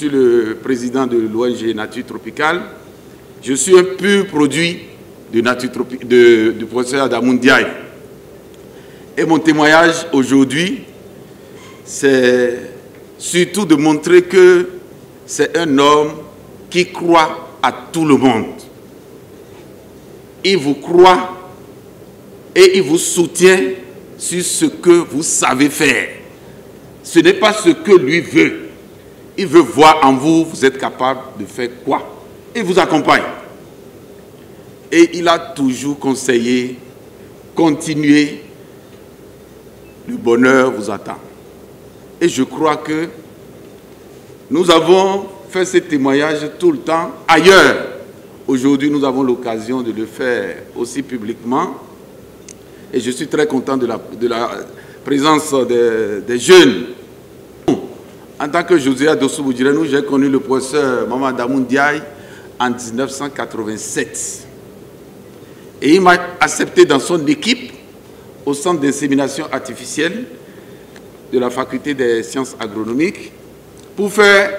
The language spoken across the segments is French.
Je suis le président de l'ONG Nature Tropicale. Je suis un pur produit du professeur Adamou Ndiaye. Et mon témoignage aujourd'hui, c'est surtout de montrer que c'est un homme qui croit à tout le monde. Il vous croit et il vous soutient sur ce que vous savez faire. Ce n'est pas ce que lui veut. Il veut voir en vous, vous êtes capable de faire quoi. Il vous accompagne. Et il a toujours conseillé, continuez, le bonheur vous attend. Et je crois que nous avons fait ce témoignage tout le temps ailleurs. Aujourd'hui, nous avons l'occasion de le faire aussi publiquement. Et je suis très content de la présence des jeunes. En tant que José Adossou Boudjirenou, j'ai connu le professeur Maman Adamou Ndiaye en 1987. Et il m'a accepté dans son équipe au centre d'insémination artificielle de la faculté des sciences agronomiques pour faire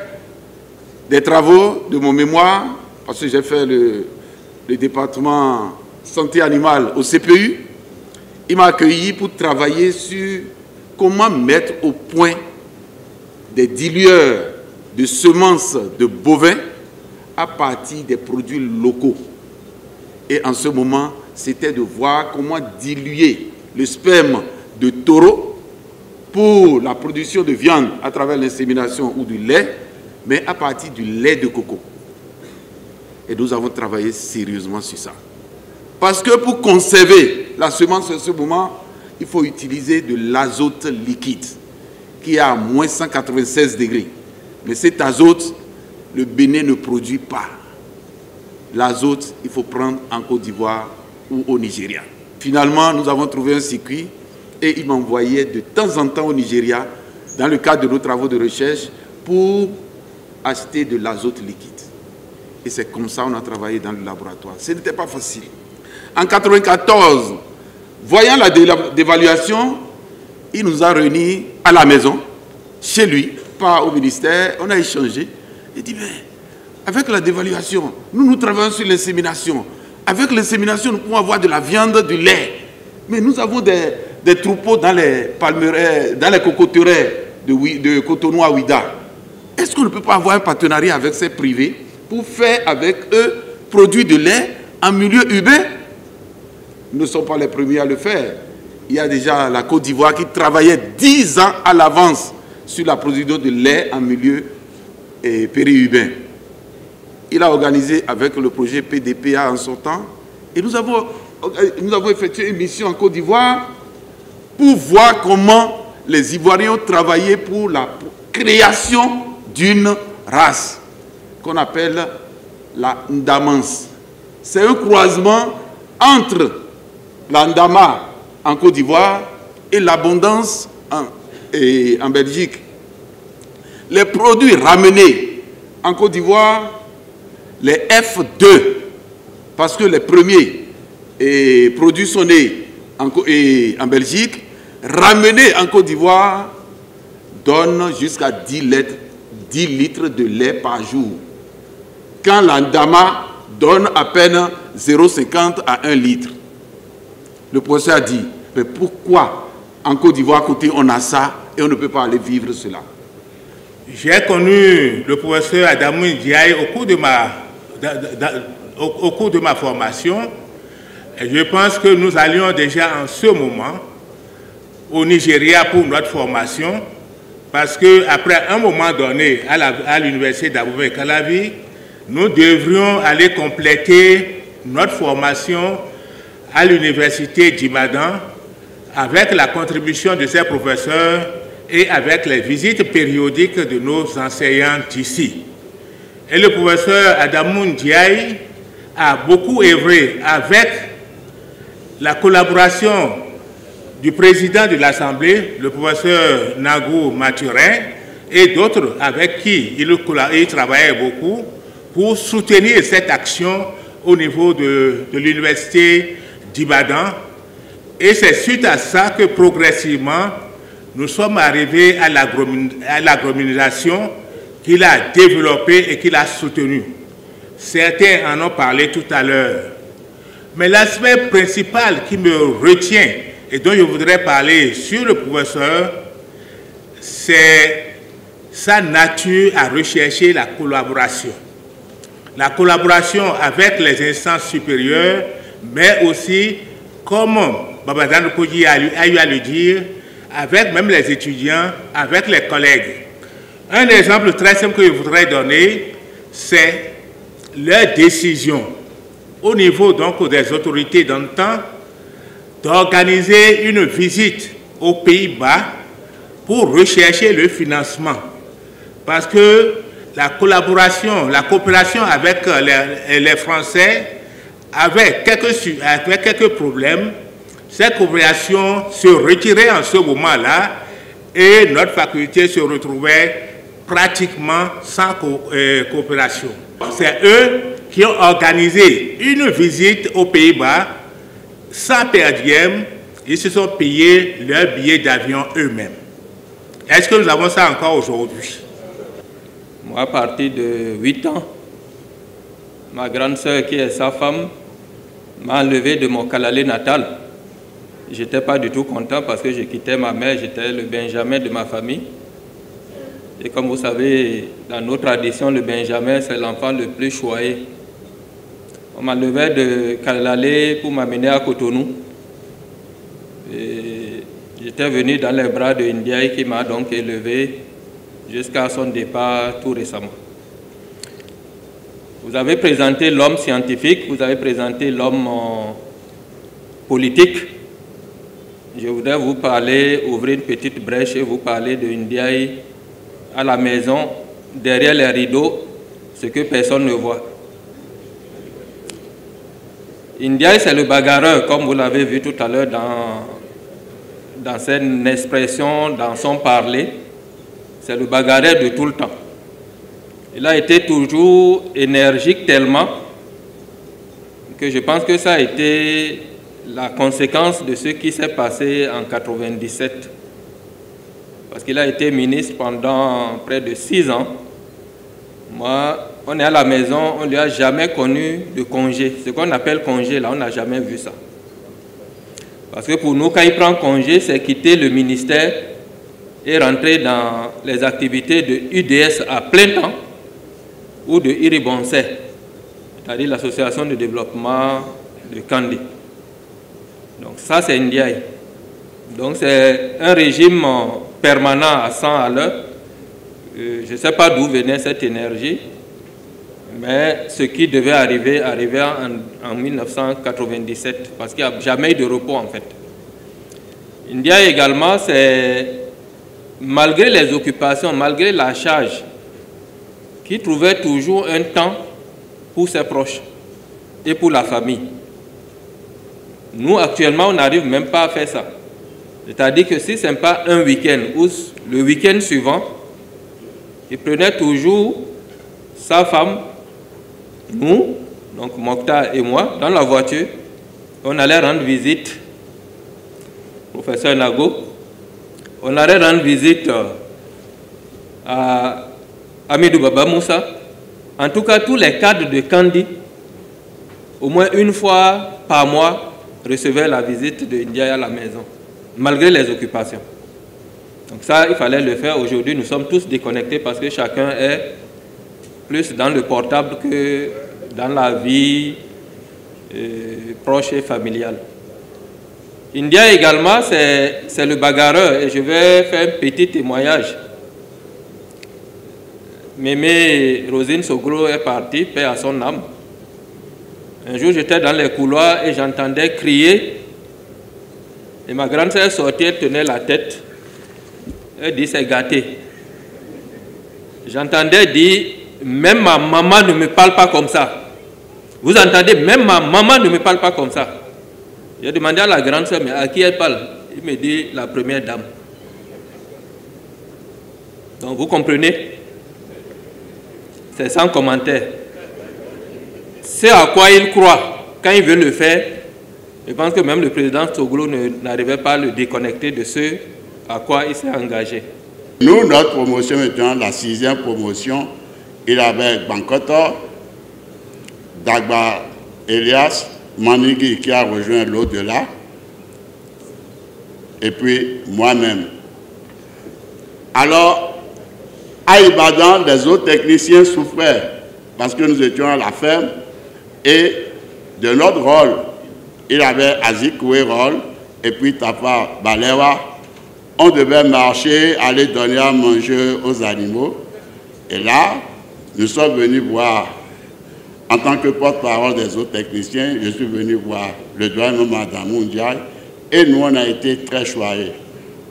des travaux de mon mémoire, parce que j'ai fait le département santé animale au CPU. Il m'a accueilli pour travailler sur comment mettre au point des dilueurs de semences de bovins à partir des produits locaux. Et en ce moment, c'était de voir comment diluer le sperme de taureau pour la production de viande à travers l'insémination ou du lait, mais à partir du lait de coco. Et nous avons travaillé sérieusement sur ça. Parce que pour conserver la semence en ce moment, il faut utiliser de l'azote liquide, qui est à moins 196 degrés. Mais cet azote, le Bénin ne produit pas. L'azote, il faut prendre en Côte d'Ivoire ou au Nigeria. Finalement, nous avons trouvé un circuit et il m'envoyait de temps en temps au Nigeria, dans le cadre de nos travaux de recherche, pour acheter de l'azote liquide. Et c'est comme ça qu'on a travaillé dans le laboratoire. Ce n'était pas facile. En 1994, voyant la dévaluation, il nous a réunis à la maison, chez lui, pas au ministère. On a échangé. Il dit, mais avec la dévaluation, nous travaillons sur l'insémination. Avec l'insémination, nous pouvons avoir de la viande, du lait. Mais nous avons des troupeaux dans les palmeraires, dans les cocoteraies de Cotonou à Ouida. Est-ce qu'on ne peut pas avoir un partenariat avec ces privés pour faire avec eux produits de lait en milieu urbain? Nous ne sommes pas les premiers à le faire. Il y a déjà la Côte d'Ivoire qui travaillait 10 ans à l'avance sur la production de lait en milieu périurbain. Il a organisé avec le projet PDPA en son temps. Et nous avons effectué une mission en Côte d'Ivoire pour voir comment les Ivoiriens ont travaillé pour la création d'une race qu'on appelle la Ndamance. C'est un croisement entre la Ndama en Côte d'Ivoire et l'abondance en Belgique. Les produits ramenés en Côte d'Ivoire, les F2, parce que les premiers produits sont nés en Belgique, ramenés en Côte d'Ivoire, donnent jusqu'à 10 litres de lait par jour. Quand l'Andama donne à peine 0,50 à 1 litre. Le professeur a dit, mais pourquoi en Côte d'Ivoire, côté on a ça et on ne peut pas aller vivre cela? J'ai connu le professeur Adamou Ndiaye au cours de ma formation. Et je pense que nous allions déjà en ce moment au Nigeria pour notre formation, parce qu'après un moment donné à l'université d'Abomey Calavi, nous devrions aller compléter notre formation à l'université d'Ibadan avec la contribution de ses professeurs et avec les visites périodiques de nos enseignants d'ici. Et le professeur Adamou Ndiaye a beaucoup œuvré avec la collaboration du président de l'Assemblée, le professeur Nagou Mathurin, et d'autres avec qui il travaillait beaucoup pour soutenir cette action au niveau de l'université d'Ibadan. Et c'est suite à ça que progressivement, nous sommes arrivés à l'agronomisation qu'il a développé et qu'il a soutenu. Certains en ont parlé tout à l'heure. Mais l'aspect principal qui me retient et dont je voudrais parler sur le professeur, c'est sa nature à rechercher la collaboration. La collaboration avec les instances supérieures, mais aussi, comme Babadane Koji a eu à le dire, avec même les étudiants, avec les collègues. Un exemple très simple que je voudrais donner, c'est leur décision au niveau donc des autorités dans le temps d'organiser une visite aux Pays-Bas pour rechercher le financement. Parce que la collaboration, la coopération avec les Français avait quelques problèmes. Cette coopération se retirait en ce moment-là et notre faculté se retrouvait pratiquement sans coopération. C'est eux qui ont organisé une visite aux Pays-Bas sans per diem. Ils se sont payés leur billet d'avion eux-mêmes. Est-ce que nous avons ça encore aujourd'hui? Moi, à partir de 8 ans, ma grande sœur, qui est sa femme, m'a enlevé de mon Kalalé natal. Je n'étais pas du tout content parce que je quittais ma mère, j'étais le Benjamin de ma famille. Et comme vous savez, dans nos traditions, le Benjamin, c'est l'enfant le plus choyé. On m'enlevait de Kalalé pour m'amener à Cotonou. J'étais venu dans les bras de Ndiaye qui m'a donc élevé jusqu'à son départ tout récemment. Vous avez présenté l'homme scientifique, vous avez présenté l'homme politique. Je voudrais vous parler, ouvrir une petite brèche et vous parler de Ndiaye à la maison, derrière les rideaux, ce que personne ne voit. Ndiaye, c'est le bagarreur, comme vous l'avez vu tout à l'heure dans son expression, dans son parler. C'est le bagarreur de tout le temps. Il a été toujours énergique tellement que je pense que ça a été la conséquence de ce qui s'est passé en 1997. Parce qu'il a été ministre pendant près de 6 ans. Moi, on est à la maison, on ne lui a jamais connu de congé. Ce qu'on appelle congé, là, on n'a jamais vu ça. Parce que pour nous, quand il prend congé, c'est quitter le ministère et rentrer dans les activités de UDS à plein temps ou de IRIBONSE, c'est-à-dire l'association de développement de Kandi. Donc ça, c'est Ndiaye. Donc c'est un régime permanent à 100 à l'heure. Je ne sais pas d'où venait cette énergie, mais ce qui devait arriver arriva en 1997, parce qu'il n'y a jamais eu de repos en fait. Ndiaye également, c'est malgré les occupations, malgré la charge, qui trouvait toujours un temps pour ses proches et pour la famille. Nous, actuellement, on n'arrive même pas à faire ça. C'est-à-dire que si ce n'est pas un week-end ou le week-end suivant, il prenait toujours sa femme, nous, donc Mokhtar et moi, dans la voiture. On allait rendre visite au professeur Nago. On allait rendre visite à Amidou Baba Moussa. En tout cas, tous les cadres de Kandi, au moins une fois par mois, recevaient la visite de Ndiaye à la maison, malgré les occupations. Donc ça, il fallait le faire. Aujourd'hui, nous sommes tous déconnectés parce que chacun est plus dans le portable que dans la vie proche et familiale. Ndiaye également, c'est le bagarreur et je vais faire un petit témoignage. Mémé Rosine Soglo est partie, paix à son âme. Un jour, j'étais dans les couloirs et j'entendais crier. Et ma grande sœur sortit, elle tenait la tête. Elle dit, c'est gâté. J'entendais dire, même ma maman ne me parle pas comme ça. Vous entendez, même ma maman ne me parle pas comme ça. J'ai demandé à la grande sœur, mais à qui elle parle? Il me dit, la première dame. Donc vous comprenez? C'est sans commentaire. C'est à quoi il croit quand il veut le faire. Je pense que même le président Soglo n'arrivait pas à le déconnecter de ce à quoi il s'est engagé. Nous, notre promotion maintenant, la 6e promotion, il avait Bankoto, Dagba Elias, Manigui qui a rejoint l'au-delà, et puis moi-même. Alors, à Ibadan, les autres techniciens souffraient parce que nous étions à la ferme et de notre rôle, il avait Azikoué rôle et puis Tafa Balewa. On devait marcher, aller donner à manger aux animaux. Et là, nous sommes venus voir, en tant que porte-parole des autres techniciens, je suis venu voir le doyen Mamadou Ndiaye et nous, on a été très choyés.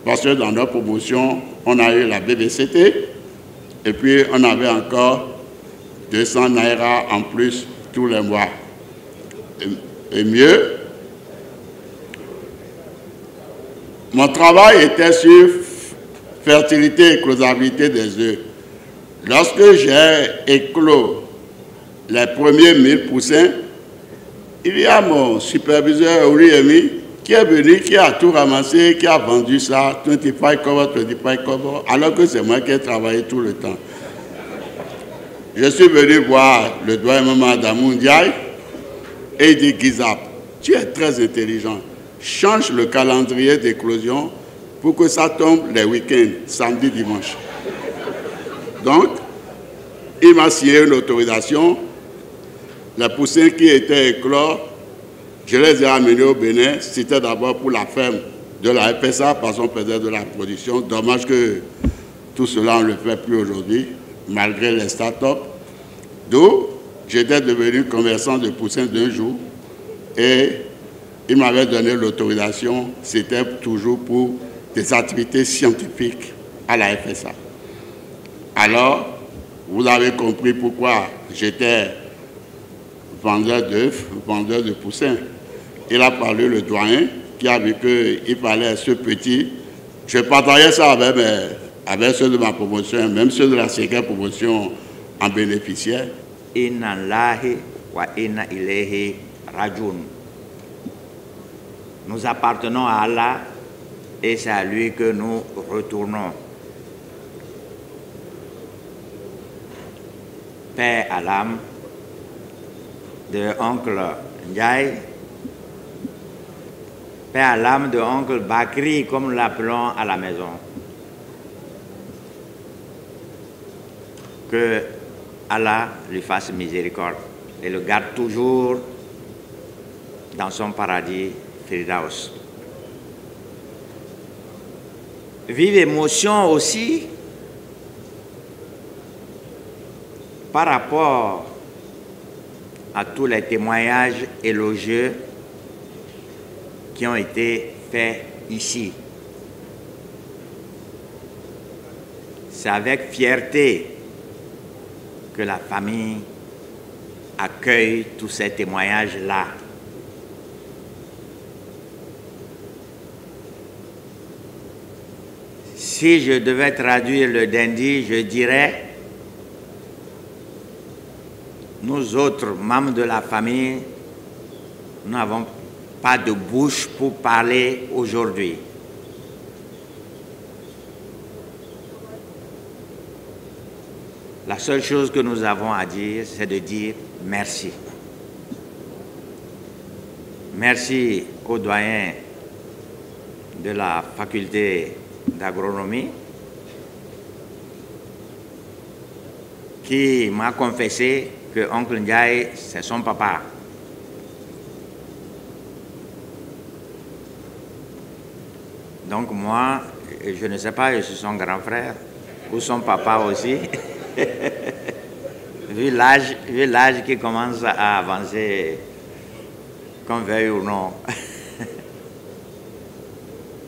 Parce que dans notre promotion, on a eu la BBCT et puis on avait encore 200 naira en plus tous les mois. Et mieux, mon travail était sur fertilité et éclosabilité des œufs. Lorsque j'ai éclos les premiers 1000 poussins, il y a mon superviseur Ouriemi qui est venu, qui a tout ramassé, qui a vendu ça, 25 kobo, alors que c'est moi qui ai travaillé tout le temps. Je suis venu voir le doyen Mamadou Ndiaye et il dit, Gizap, tu es très intelligent. Change le calendrier d'éclosion pour que ça tombe les week-ends, samedi, dimanche. Donc, il m'a signé une autorisation. Les poussins qui étaient éclos, je les ai amenés au Bénin. C'était d'abord pour la ferme de la FSA parce qu'on faisait de la production. Dommage que tout cela, on ne le fait plus aujourd'hui, malgré les start-up. D'où j'étais devenu commerçant de poussins d'un jour et il m'avait donné l'autorisation, c'était toujours pour des activités scientifiques à la FSA. Alors, vous avez compris pourquoi j'étais vendeur d'œufs, vendeur de poussins. Il a parlé le doyen qui a vu qu'il fallait ce petit. Je partageais ça avec ceux de ma promotion, même ceux de la 5e promotion en bénéficiaient. Inna Allahi wa inna ilayhi rajoun. Nous appartenons à Allah et c'est à lui que nous retournons. Paix à l'âme de oncle Ndiaye, paix à l'âme de oncle Bakri, comme nous l'appelons à la maison. Que Allah lui fasse miséricorde et le garde toujours dans son paradis Firdaus. Vive émotion aussi par rapport à tous les témoignages élogieux qui ont été faits ici. C'est avec fierté que la famille accueille tous ces témoignages-là. Si je devais traduire le Dindi, je dirais: nous autres membres de la famille, nous n'avons pas de bouche pour parler aujourd'hui. La seule chose que nous avons à dire, c'est de dire merci. Merci au doyen de la faculté d'agronomie qui m'a confessé que oncle Ndiaye, c'est son papa. Donc moi, je ne sais pas, je suis son grand frère ou son papa aussi. Vu l'âge qui commence à avancer, qu'on veuille ou non.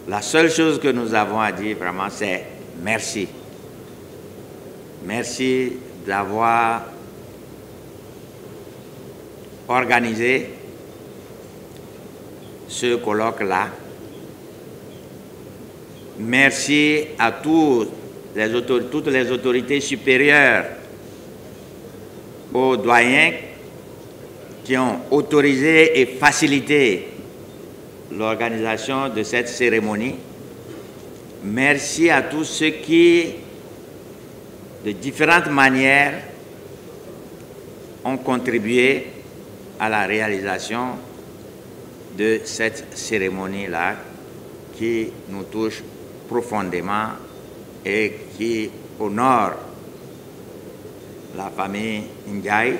La seule chose que nous avons à dire vraiment, c'est merci. Merci d'avoir organisé ce colloque-là. Merci à toutes les autorités supérieures, aux doyens qui ont autorisé et facilité l'organisation de cette cérémonie. Merci à tous ceux qui, de différentes manières, ont contribué à la réalisation de cette cérémonie-là qui nous touche profondément et qui honore la famille Ndiaye.